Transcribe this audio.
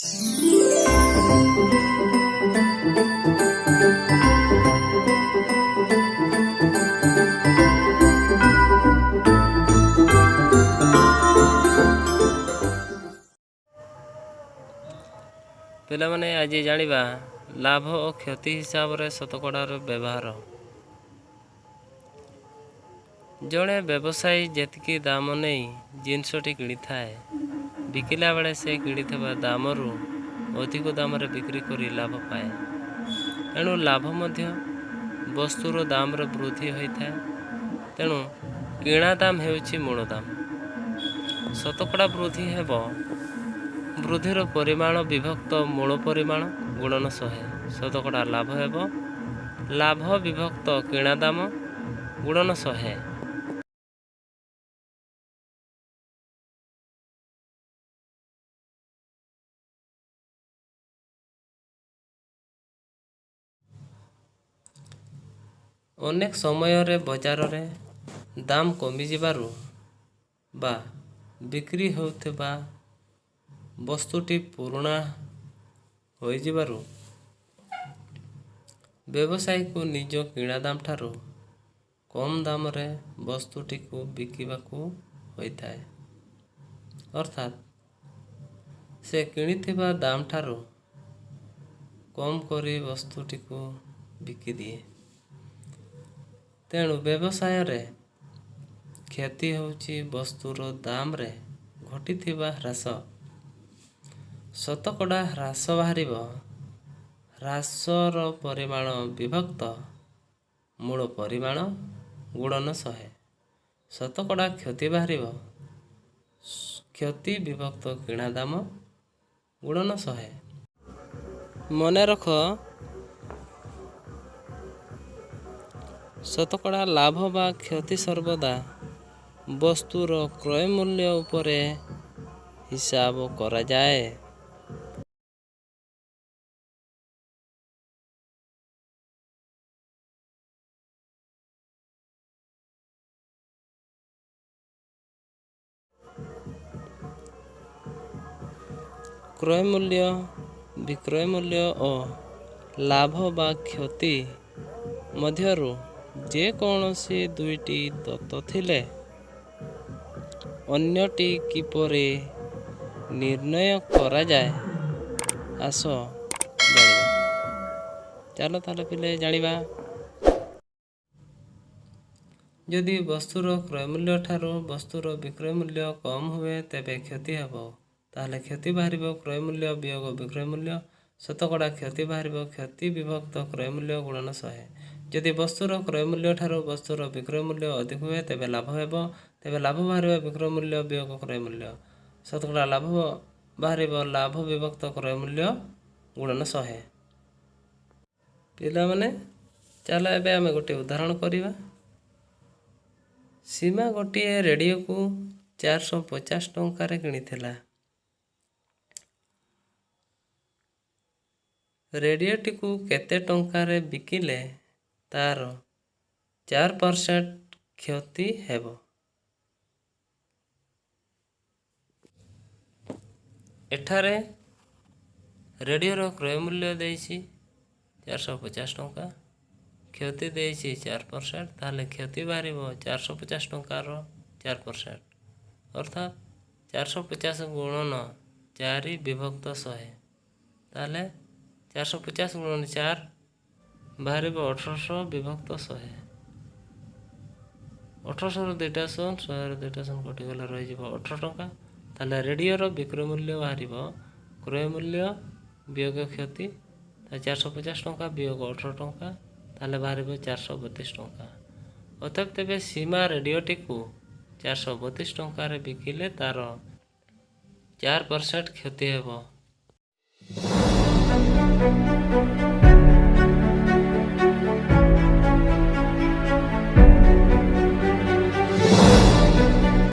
ପିଲାମାନେ ଆଜି ଜାଣିବା ଲାଭ ଓ କ୍ଷତି ହିସାବରେ ଶତକଡ଼ାର ବ୍ୟବହାର। ଜଣେ ବ୍ୟବସାୟୀ ଯେତିକି ଦାମ ନେଇ ଜିନିଷଟି କିଣିଥାଏ, ବିକିଲା ବେଳେ ସେ କିଣିଥିବା ଦାମରୁ ଅଧିକ ଦାମରେ ବିକ୍ରି କରି ଲାଭ ପାଏ। ଏଣୁ ଲାଭ ମଧ୍ୟ ବସ୍ତୁର ଦାମରେ ବୃଦ୍ଧି ହୋଇଥାଏ। ତେଣୁ କିଣା ଦାମ ହେଉଛି ମୂଳ ଦାମ। ଶତକଡ଼ା ବୃଦ୍ଧି ହେବ ବୃଦ୍ଧିର ପରିମାଣ ବିଭକ୍ତ ମୂଳ ପରିମାଣ ଗୁଣନ 100। ଶତକଡ଼ା ଲାଭ ହେବ ଲାଭ ବିଭକ୍ତ କିଣା ଦାମ ଗୁଣନ 100। ଅନେକ ସମୟରେ ବଜାରରେ ଦାମ କମିଯିବାରୁ ବା ବିକ୍ରି ହେଉଥିବା ବସ୍ତୁଟି ପୁରୁଣା ହୋଇଯିବାରୁ ବ୍ୟବସାୟୀକୁ ନିଜ କିଣା ଦାମ ଠାରୁ କମ୍ ଦାମରେ ବସ୍ତୁଟିକୁ ବିକିବାକୁ ହୋଇଥାଏ। ଅର୍ଥାତ୍ ସେ କିଣିଥିବା ଦାମ ଠାରୁ କମ୍ କରି ବସ୍ତୁଟିକୁ ବିକିଦିଏ। ତେଣୁ ବ୍ୟବସାୟରେ କ୍ଷତି ହେଉଛି ବସ୍ତୁର ଦାମରେ ଘଟିଥିବା ହ୍ରାସ। ଶତକଡ଼ା ହ୍ରାସ ବାହାରିବ ହ୍ରାସର ପରିମାଣ ବିଭକ୍ତ ମୂଳ ପରିମାଣ ଗୁଣନ 100। ଶତକଡ଼ା କ୍ଷତି ବାହାରିବ କ୍ଷତି ବିଭକ୍ତ କିଣା ଦାମ ଗୁଣନ 100। ମନେ ରଖ, ଶତକଡ଼ା ଲାଭ ବା କ୍ଷତି ସର୍ବଦା ବସ୍ତୁର କ୍ରୟ ମୂଲ୍ୟ ଉପରେ ହିସାବ କରାଯାଏ। କ୍ରୟ ମୂଲ୍ୟ, ବିକ୍ରୟ ମୂଲ୍ୟ ଓ ଲାଭ ବା କ୍ଷତି ମଧ୍ୟରୁ ଯେକୌଣସି ଦୁଇଟି ଦତ୍ତ ଥିଲେ ଅନ୍ୟଟି କିପରି ନିର୍ଣ୍ଣୟ କରାଯାଏ, ଆସ ଜାଣିବା। ଚାଲ ତାହେଲେ ପିଲେ ଜାଣିବା। ଯଦି ବସ୍ତୁର କ୍ରୟ ମୂଲ୍ୟ ଠାରୁ ବସ୍ତୁର ବିକ୍ରୟ ମୂଲ୍ୟ କମ୍ ହୁଏ ତେବେ କ୍ଷତି ହେବ। ତାହେଲେ କ୍ଷତି ବାହାରିବ କ୍ରୟ ମୂଲ୍ୟ ବିୟୋଗ ବିକ୍ରୟ ମୂଲ୍ୟ। ଶତକଡ଼ା କ୍ଷତି ବାହାରିବ କ୍ଷତି ବିଭକ୍ତ କ୍ରୟ ମୂଲ୍ୟ ଗୁଣନ 100। ଯଦି ବସ୍ତୁର କ୍ରୟ ମୂଲ୍ୟ ଠାରୁ ବସ୍ତୁର ବିକ୍ରୟ ମୂଲ୍ୟ ଅଧିକ ହୁଏ ତେବେ ଲାଭ ହେବ। ତେବେ ଲାଭ ବାହାରିବ ବିକ୍ରୟ ମୂଲ୍ୟ ବିୟୋଗ କ୍ରୟ ମୂଲ୍ୟ। ଶତକଡ଼ା ଲାଭ ବାହାରିବ ଲାଭ ବିଭକ୍ତ କ୍ରୟ ମୂଲ୍ୟ ଗୁଣନ 100। ପିଲାମାନେ ଚାଲ ଏବେ ଆମେ ଗୋଟିଏ ଉଦାହରଣ କରିବା। ସୀମା ଗୋଟିଏ ରେଡ଼ିଓକୁ 450 ଟଙ୍କାରେ କିଣିଥିଲା। ରେଡ଼ିଓଟିକୁ କେତେ ଟଙ୍କାରେ ବିକିଲେ ତାର 4% କ୍ଷତି ହେବ? ଏଠାରେ ରେଡ଼ିଓର କ୍ରୟ ମୂଲ୍ୟ ଦେଇଛି 450 ଟଙ୍କା, କ୍ଷତି ଦେଇଛି 4%। ତାହେଲେ କ୍ଷତି ବାହାରିବ 450 ଟଙ୍କାର 4%, ଅର୍ଥାତ୍ 450 ଗୁଣନ 4 ବିଭକ୍ତ 100। ତାହେଲେ 450 ଗୁଣନ 4 ବାହାରିବ 1800 ବିଭକ୍ତ 100। 1800ରୁ 2ଟା ଶୂନ, 100ରୁ 2ଟା ଶୂନ କଟିଗଲେ ରହିଯିବ 18 ଟଙ୍କା। ତାହେଲେ ରେଡ଼ିଓର ବିକ୍ରୟ ମୂଲ୍ୟ ବାହାରିବ କ୍ରୟ ମୂଲ୍ୟ ବିୟୋଗ କ୍ଷତି। 450 ଟଙ୍କା ବିୟୋଗ 18 ଟଙ୍କା, ତାହେଲେ ବାହାରିବ 432 ଟଙ୍କା। ଅତଏବ ତେବେ ସୀମା ରେଡ଼ିଓଟିକୁ 432 ଟଙ୍କାରେ ବିକିଲେ ତାର 4% କ୍ଷତି ହେବ।